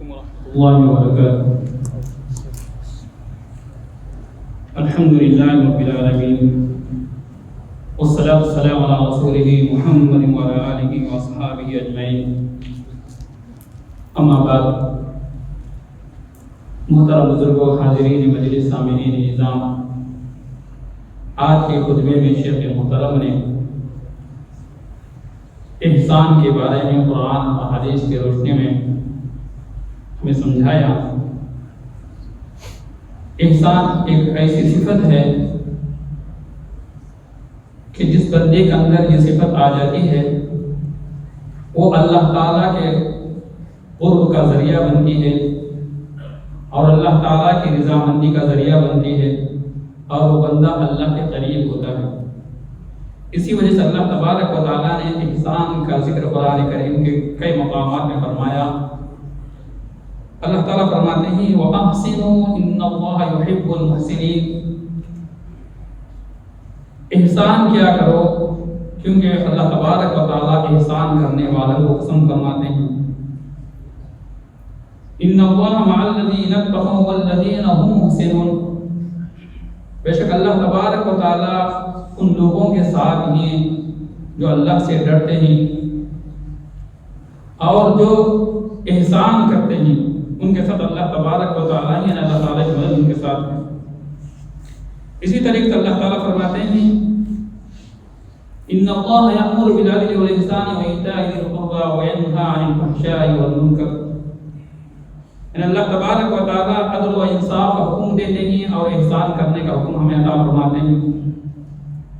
علیکم ورحمۃ اللہ وبرکاتہ۔ الحمدللہ رب العالمین والصلاة والسلام علی رسولہ محمد وعلی آلہ وصحبہ اجمعین، اما بعد۔ محترم بزرگوں، حاضرین مجلس، سامعین نظام، آج کے خطبے میں شیخ محترم نے احسان کے بارے میں قرآن اور حدیث کی روشنی میں ہمیں سمجھایا۔ احسان ایک ایسی صفت ہے کہ جس بندے کے اندر یہ صفت آ جاتی ہے وہ اللہ تعالیٰ کے قرب کا ذریعہ بنتی ہے اور اللہ تعالیٰ کی رضامندی کا ذریعہ بنتی ہے اور وہ بندہ اللہ کے قریب ہوتا ہے۔ اسی وجہ سے اللہ تبارک و تعالیٰ نے احسان کا ذکر قرآن کریم کے کئی مقامات میں فرمایا۔ اللہ تعالیٰ فرماتے ہیں وَأَحْسِنُوا إِنَّ اللَّهَ يُحِبُّ الْمُحْسِنِينَ، احسان کیا کرو کیونکہ اللہ تبارک و تعالیٰ احسان کرنے والوں کو پسند فرماتے ہیں۔ إِنَّ اللَّهَ مَعَ الَّذِينَ اتَّقَوْا وَالَّذِينَ هُمْ مُحْسِنُونَ، بے شک اللہ تبارک و تعالیٰ ان لوگوں کے ساتھ ہیں جو اللہ سے ڈرتے ہیں اور جو احسان کرتے ہیں، ان کے ساتھ اللہ تبارک و تعالیٰ ہی، اللہ تعالیٰ کی مدد ان کے ساتھ ہے۔ اسی طریقے سے اللہ تعالیٰ فرماتے ہیں ان اللہ یأمر بالعدل والإحسان وإیتاء ذی القربى وینہی عن الفحشاء والمنکر، یعنی اللہ تبارک و تعالیٰ عدل و انصاف کا حکم دیتے ہیں اور احسان کرنے کا حکم ہمیں عطا فرماتے ہیں۔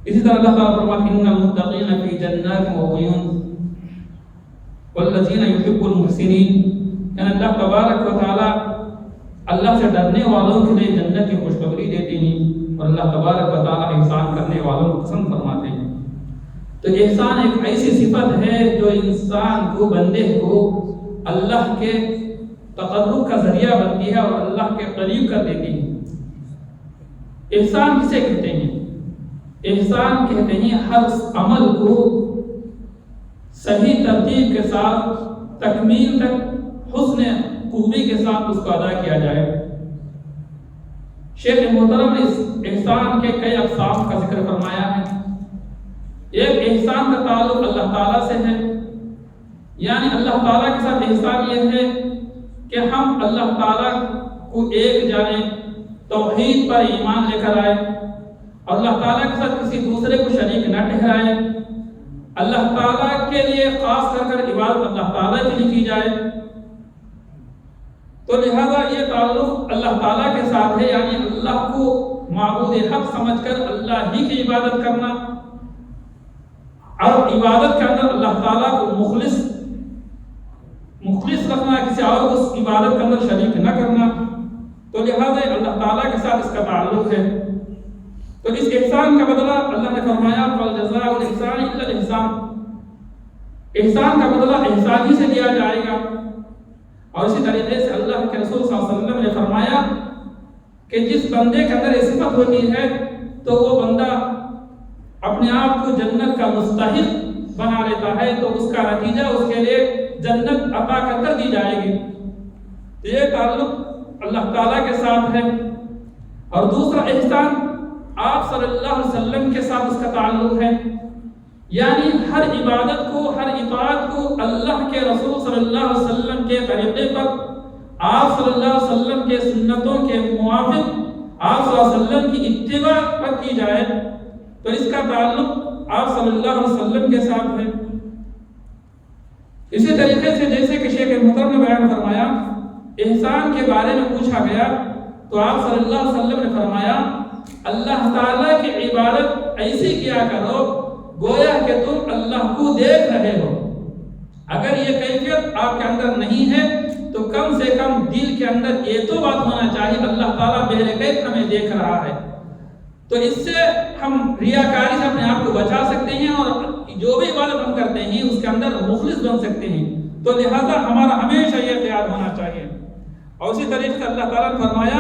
اسی طرح اللہ تعالیٰ فرماتے ہیں ان المتقین فی جنات وعیون والذین یحب المحسنین، یعنی اللہ تبارک و تعالیٰ اللہ سے ڈرنے والوں کے لیے جنت کی خوشخبری دیتے ہیں اور اللہ تبارک و تعالیٰ احسان کرنے والوں کو پسند فرماتے ہیں۔ تو احسان ایک ایسی صفت ہے جو انسان کو، بندے کو اللہ کے تقرب کا ذریعہ بنتی ہے اور اللہ کے قریب کر دیتی ہے۔ احسان کسے کہتے ہیں؟ احسان کہتے ہیں ہر عمل کو صحیح ترتیب کے ساتھ تکمیل تک حسن خوبی کے ساتھ اس کو ادا کیا جائے۔ شیخ محترم نے اس احسان کے کئی اقسام کا ذکر فرمایا ہے۔ ایک احسان کا تعلق اللہ تعالیٰ سے ہے، یعنی اللہ تعالیٰ کے ساتھ احسان یہ ہے کہ ہم اللہ تعالیٰ کو ایک جانیں، توحید پر ایمان لے کر آئے، اللہ تعالیٰ کے ساتھ کسی دوسرے کو شریک نہ ٹھہرائے، اللہ تعالیٰ کے لیے خاص کر عبادت اللہ تعالیٰ کے لیے کی جائے۔ تو لہذا یہ تعلق اللہ تعالیٰ کے ساتھ ہے، یعنی اللہ کو معبود حق سمجھ کر اللہ ہی کی عبادت کرنا اور عبادت کے اندر اللہ تعالیٰ کو مخلص رکھنا، کسی اور کو اس عبادت کے اندر شریک نہ کرنا۔ تو لہذا اللہ تعالیٰ کے ساتھ اس کا تعلق ہے۔ تو اس احسان کا بدلہ اللہ نے فرمایا فالجزاء الإحسان إلا الإحسان، احسان کا بدلہ احسان ہی سے دیا جائے گا۔ اور اسی طریقے سے اللہ کے رسول صلی اللہ علیہ وسلم نے فرمایا کہ جس بندے کے اندر یہ صفت ہوتی ہے تو وہ بندہ اپنے آپ کو جنت کا مستحق بنا لیتا ہے، تو اس کا نتیجہ اس کے لیے جنت عطا کر دی جائے گی۔ تو یہ تعلق اللہ تعالیٰ کے ساتھ ہے۔ اور دوسرا احسان آپ صلی اللہ علیہ وسلم کے ساتھ اس کا تعلق ہے، یعنی ہر عبادت کو، ہر اطاعت کو اللہ کے رسول صلی اللہ علیہ وسلم کے طریقے پر، آپ صلی اللہ علیہ وسلم کے سنتوں کے موافق، آپ صلی اللہ علیہ وسلم کی اتباع پر کی جائے، تو اس کا تعلق آپ صلی اللہ علیہ وسلم کے ساتھ ہے۔ اسی طریقے سے جیسے کہ شیخ محترم نے بیان فرمایا، احسان کے بارے میں پوچھا گیا تو آپ صلی اللہ علیہ وسلم نے فرمایا اللہ تعالیٰ کی عبادت ایسی کیا کرو گویا کہ تم اللہ کو دیکھ رہے ہو۔ اگر یہ کیفیت آپ کے اندر نہیں ہے تو کم سے کم دل کے اندر یہ تو بات ہونا چاہیے اللہ تعالیٰ بہرکیف ہمیں دیکھ رہا ہے۔ تو اس سے ہم ریاکاری سے اپنے آپ کو بچا سکتے ہیں اور جو بھی عبادت ہم کرتے ہیں اس کے اندر مخلص بن سکتے ہیں۔ تو لہذا ہمارا ہمیشہ یہ خیال ہونا چاہیے۔ اور اسی طریقے سے اللہ تعالیٰ نے فرمایا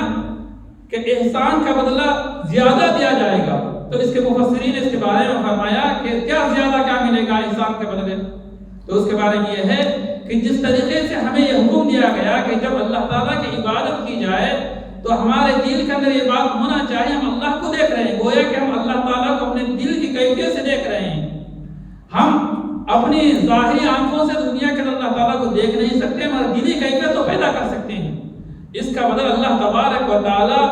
کہ احسان کا بدلہ زیادہ دیا جائے گا۔ تو اس کے مفسرین نے اس کے بارے میں فرمایا کہ کیا زیادہ کیا ملے گا احسان کے بدلے؟ تو اس کے بارے میں یہ ہے کہ جس طریقے سے ہمیں یہ حکم دیا گیا کہ جب اللہ تعالیٰ کی عبادت کی جائے تو ہمارے دل کے اندر یہ بات ہونا چاہیے ہم اللہ کو دیکھ رہے ہیں، گویا کہ ہم اللہ تعالیٰ کو اپنے دل کی کیفیت سے دیکھ رہے ہیں۔ ہم اپنی ظاہری آنکھوں سے دنیا کے اندر اللہ تعالیٰ کو دیکھ نہیں سکتے، مگر دلی کیفیت تو پیدا کر سکتے ہیں۔ اس کا بدل اللہ تبارک و تعالیٰ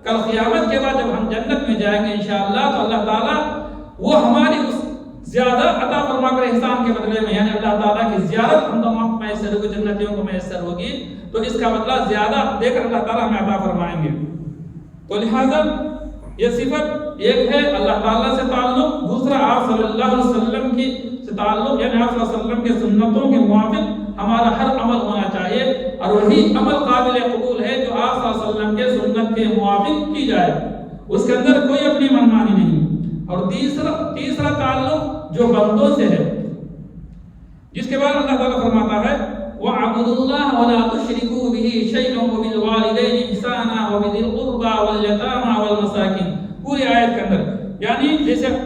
کل قیامت کے بعد جب ہم جنت میں جائیں گے انشاءاللہ تو اللہ تعالیٰ وہ ہماری اس زیادہ عطا فرما کر احسان کے بدلے میں، یعنی اللہ تعالیٰ کی زیارت ہم تمام کو میسر ہوگی، جنتیوں کو میسر ہوگی، تو اس کا بدلہ زیادہ دے کر اللہ تعالیٰ ہمیں عطا فرمائیں گے۔ تو لہذا یہ صفت ایک ہے اللہ تعالیٰ سے تعلق، دوسرا آپ صلی اللہ علیہ وسلم کی سے تعلق، یعنی آپ صلی اللہ علیہ وسلم کے سنتوں کے موافق ہمارا ہر عمل ہونا چاہیے، اور وہی عمل قابل قبول ہے جو آپ صلی اللہ علیہ وسلم کے سنت کے موافق کی جائے، اس کے اندر کوئی اپنی منمانی نہیں۔ اور تیسرا تعلق جو بندوں سے ہے، جس کے بعد اللہ تعالیٰ فرماتا ہے وَاعْبُدُوا اللَّهَ وَلَا تُشْرِكُوا بِهِ شَيْئًا وَبِالْوَالِدَيْنِ إِحْسَانًا وَبِذِي الْقُرْبَى وَالْيَتَامَى وَالْمَسَاكِينِ، پوری آیت کے اندر یعنی جیسے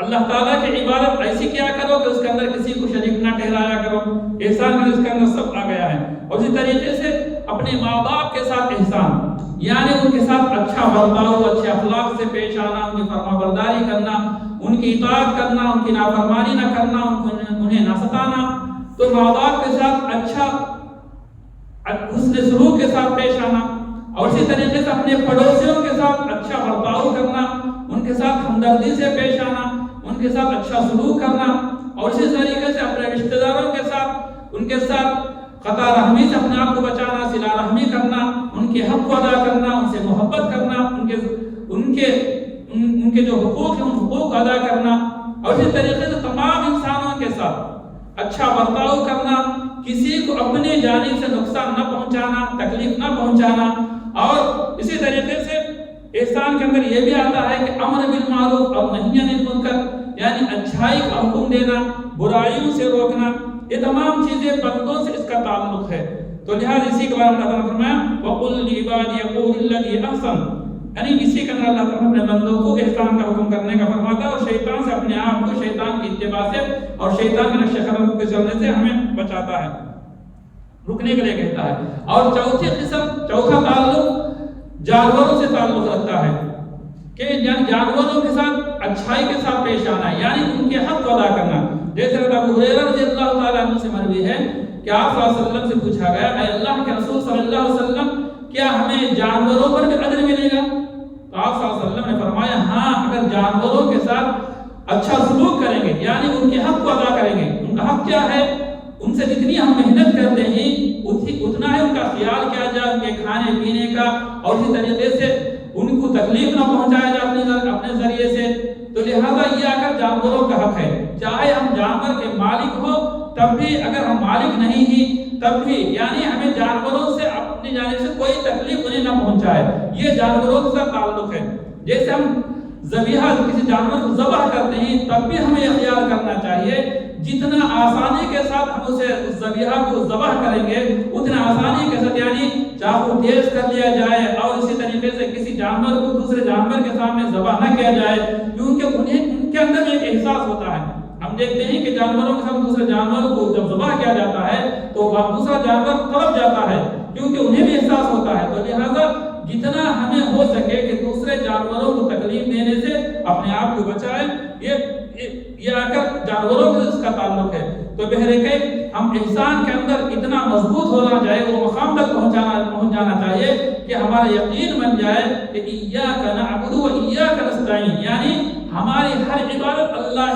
اللہ تعالیٰ کی عبادت ایسی کیا کرو کہ اس کے اندر کسی کو شریک نہ ٹھہرایا کرو، احسان بھی اس کے اندر سب آ گیا ہے۔ اور اسی طریقے سے اپنے ماں باپ کے ساتھ احسان، یعنی ان کے ساتھ اچھا برتاؤ، اچھے اخلاق سے پیش آنا، ان کی فرما برداری کرنا، ان کی اطاعت کرنا، ان کی نافرمانی نہ کرنا، انہیں نہ ستانا۔ تو ماں باپ کے ساتھ اچھا حسن سلوک کے ساتھ پیش آنا، اور اسی طریقے سے اپنے پڑوسیوں کے ساتھ اچھا برتاؤ کرنا، ان کے ساتھ ہمدردی سے پیش آنا، ان کے ساتھ اچھا سلوک کرنا، اور اسی طریقے سے اپنے رشتہ داروں کے ساتھ ان کے ساتھ قطع رحمی سے اپنے آپ کو بچانا، صلہ رحمی کرنا، ان کے حق کو ادا کرنا، ان سے محبت کرنا، ان کے جو حقوق ہیں ان حقوق کو ادا کرنا، اور اسی طریقے سے تمام انسانوں کے ساتھ اچھا برتاؤ کرنا، کسی کو اپنے جانب سے نقصان نہ پہنچانا، تکلیف نہ پہنچانا۔ اور اسی طریقے سے احسان کے اندر یہ بھی آتا ہے کہ امر بالمعروف اور نہی عن المنکر، یعنی اچھائی کا حکم دینا، برائیوں سے روکنا، یہ تمام چیزیں بندوں سے اس کا تعلق ہے۔ تو لہٰذا اسی کے بارے میں اللہ تعالیٰ نے فرمایا وَقُلْ لِعِبَادِيَ يَقُولُوا الَّذِي أَحْسَنُ، یعنی اسی کے اندر اللہ تعالیٰ اپنے بندوں کو احسان کا حکم کرنے کا فرماتا ہے، اور شیطان سے اپنے آپ کو شیطان کی اتباع سے اور شیطان کے نقش قدم پہ چلنے سے ہمیں بچاتا ہے، رکنے کے لیے کہتا ہے۔ اور چوتھا تعلق جانوروں سے تعلق رکھتا ہے کہ یعنی جانوروں کے ساتھ اچھائی کے ساتھ پیش آنا، یعنی ان کے حق کو ادا کرنا۔ جیسے ابو ہریرہ رضی اللہ تعالیٰ عنہ سے مروی ہے کہ آپ صلی اللہ علیہ وسلم سے پوچھا گیا اے اللہ کے رسول صلی اللہ علیہ وسلم کیا ہمیں جانوروں پر بھی اجر ملے گا؟ تو آپ صلی اللہ علیہ وسلم نے فرمایا ہاں، اگر جانوروں کے ساتھ اچھا سلوک کریں گے، یعنی ان کے حق کو ادا کریں گے۔ ان کا حق کیا ہے؟ ان سے جتنی ہم محنت کرتے ہیں اتنا ہی ان کا خیال کیا جائے، ان کے کھانے پینے کا، اور اسی طریقے سے ان کو تکلیف نہ پہنچایا جائے اپنے ذریعے سے۔ تو لہذا یہ اگر جانوروں کا حق ہے، چاہے ہم جانور کے مالک ہو تب بھی، اگر ہم مالک نہیں ہی تب بھی، یعنی ہمیں جانوروں سے اپنی جانب سے کوئی تکلیف انہیں نہ پہنچائے، یہ جانوروں کے ساتھ تعلق ہے۔ جیسے ہم ذبیحہ کسی جانور کو ذبح کرتے ہیں تب بھی ہمیں یہ خیال کرنا چاہیے جتنا آسانی کے ساتھ ہم اسے اس ذبیحہ کو ذبح کریں گے اتنا آسانی کے ساتھ، یعنی چاقو تیز کر لیا جائے، اور اسی طریقے سے کسی جانور کو دوسرے جانور کے سامنے ذبح نہ کیا جائے، کیونکہ ان کے اندر ایک احساس ہوتا ہے۔ ہم دیکھتے ہیں کہ جانوروں کے ساتھ دوسرے جانور کو جب ذبح کیا جاتا ہے تو دوسرا جانور تڑپ جاتا ہے، کیونکہ انہیں بھی احساس ہوتا ہے۔ تو لہذا جتنا ہمیں ہو سکے کہ دوسرے جانوروں کو تکلیف دینے سے اپنے آپ کو بچائیں، یہ اگر جانوروں سے اس کا تعلق ہے۔ تو بہرکیف ہم احسان کے اندر اتنا مضبوط ہونا چاہیے، وہ مقام تک پہنچ جانا چاہیے کہ ہمارا یقین بن جائے کہ ایاک نعبد و ایاک نستعین، یعنی ہماری ہر عبادت اللہ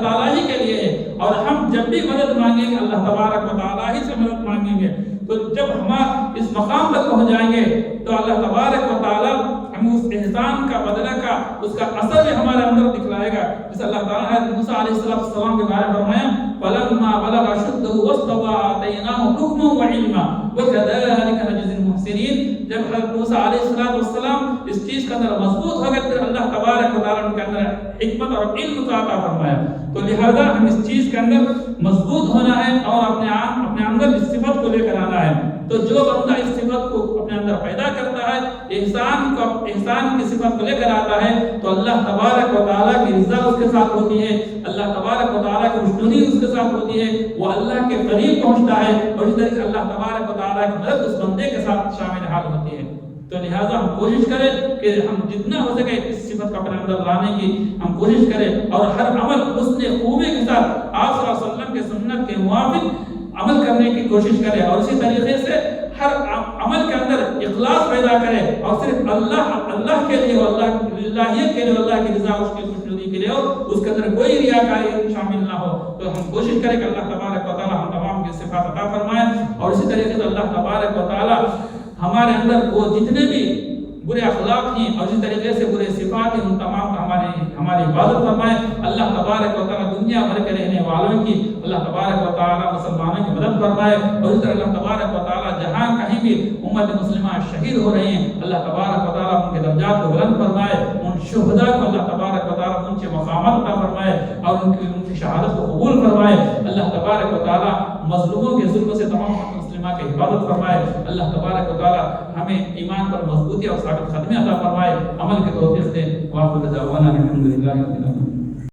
تعالیٰ ہی کے لیے ہے، اور ہم جب بھی مدد مانگیں گے اللہ تبارک و تعالیٰ ہی سے مدد مانگیں گے۔ تو جب ہم اس مقام تک پہنچ جائیں گے تو اللہ تبارک و تعالیٰ ہم اس احسان کا بدلہ کا اس کا اثر بھی ہمارے اندر دکھلائے گا۔ جس اللہ تعالیٰ نے موسیٰ علیہ السلام کے بارے میں فرمایا فَلَمَّا بَلَغَ أَشُدَّهُ وَاسْتَوَىٰ آتَيْنَاهُ حُكْمًا وَعِلْمًا وَكَذَٰلِكَ نَجْزِي الْمُحْسِنِينَ۔ جب حضرت موسیٰ علیہ السلام اس چیز کے اندر مضبوط ہو گئے پھر اللہ تبارک و تعالیٰ نے ان کے اندر حکمت اور علم کا عطا فرمایا۔ تو لہذا ہم اس چیز کے اندر مضبوط ہونا ہے اور اپنے اندر اس صفت کو لے کر آنا ہے۔ تو جو بندہ اس صفت کو اپنے اندر پیدا کرتا ہے احسان کی صفت کو لے کر آتا ہے تو اللہ تبارک و تعالیٰ کی رضا اس کے ساتھ ہوتی ہے، اللہ تبارک و تعالیٰ کی خوشنودی اس کے ساتھ ہوتی ہے، وہ اللہ کے قریب پہنچتا ہے، اور اس طرح سے اللہ تبارک و تعالیٰ کی مدد اس بندے کے ساتھ شامل حال ہوتی ہے۔ تو لہٰذا ہم کوشش کریں کہ ہم جتنا ہو سکے اس صفت کو اپنے اندر لانے کی ہم کوشش کریں، اور ہر عمل حسن خوبی کے ساتھ آپ صلی اللہ علیہ وسلم کے سنت کے موافق عمل کرنے کی کوشش کریں، اور اسی طریقے سے ہر عمل کے اندر اخلاص پیدا کرے، اور صرف اللہ کے لیے، اللہیت کے لیے، اللہ کی رضا، اس کی خوشنودی کے لیے، اور اس کے اندر کوئی ریاکاری شامل نہ ہو۔ تو ہم کوشش کریں کہ اللہ تبارک و تعالی ہم تمام کی صفات عطا فرمائے، اور اسی طریقے سے اللہ تبارک و تعالی ہمارے اندر وہ جتنے بھی برے اخلاق ہیں اور اسی طریقے سے برے صفات ہیں ان تمام کا ہماری حفاظت فرمائے۔ اللہ تبارک و تعالی دنیا بھر کے رہنے والوں کی اللہ تبارک و تعالی مسلمانوں کی مدد فرمائے، اور اسی طرح اللہ تبارک و تعالی جہاں کہیں بھی امت مسلمہ شہید ہو رہے ہیں اللہ تبارک و تعالی ان کے درجات کو بلند فرمائے، ان شہداء کو اللہ تبارک و تعالی ان سے مقامات عطا فرمائے، اور ان کی شہادت کو قبول فرمائے۔ اللہ تبارک و تعالی مظلوموں کے ظلم سے تمام مسلمہ کی حفاظت فرمائے۔ اللہ تبارک و تعالی ہمیں ایمان پر مضبوطی اور ثابت قدمی عطا فرمائے، عمل کی توفیق دے۔ وآخر دعوانا الحمد للہ رب العالمین۔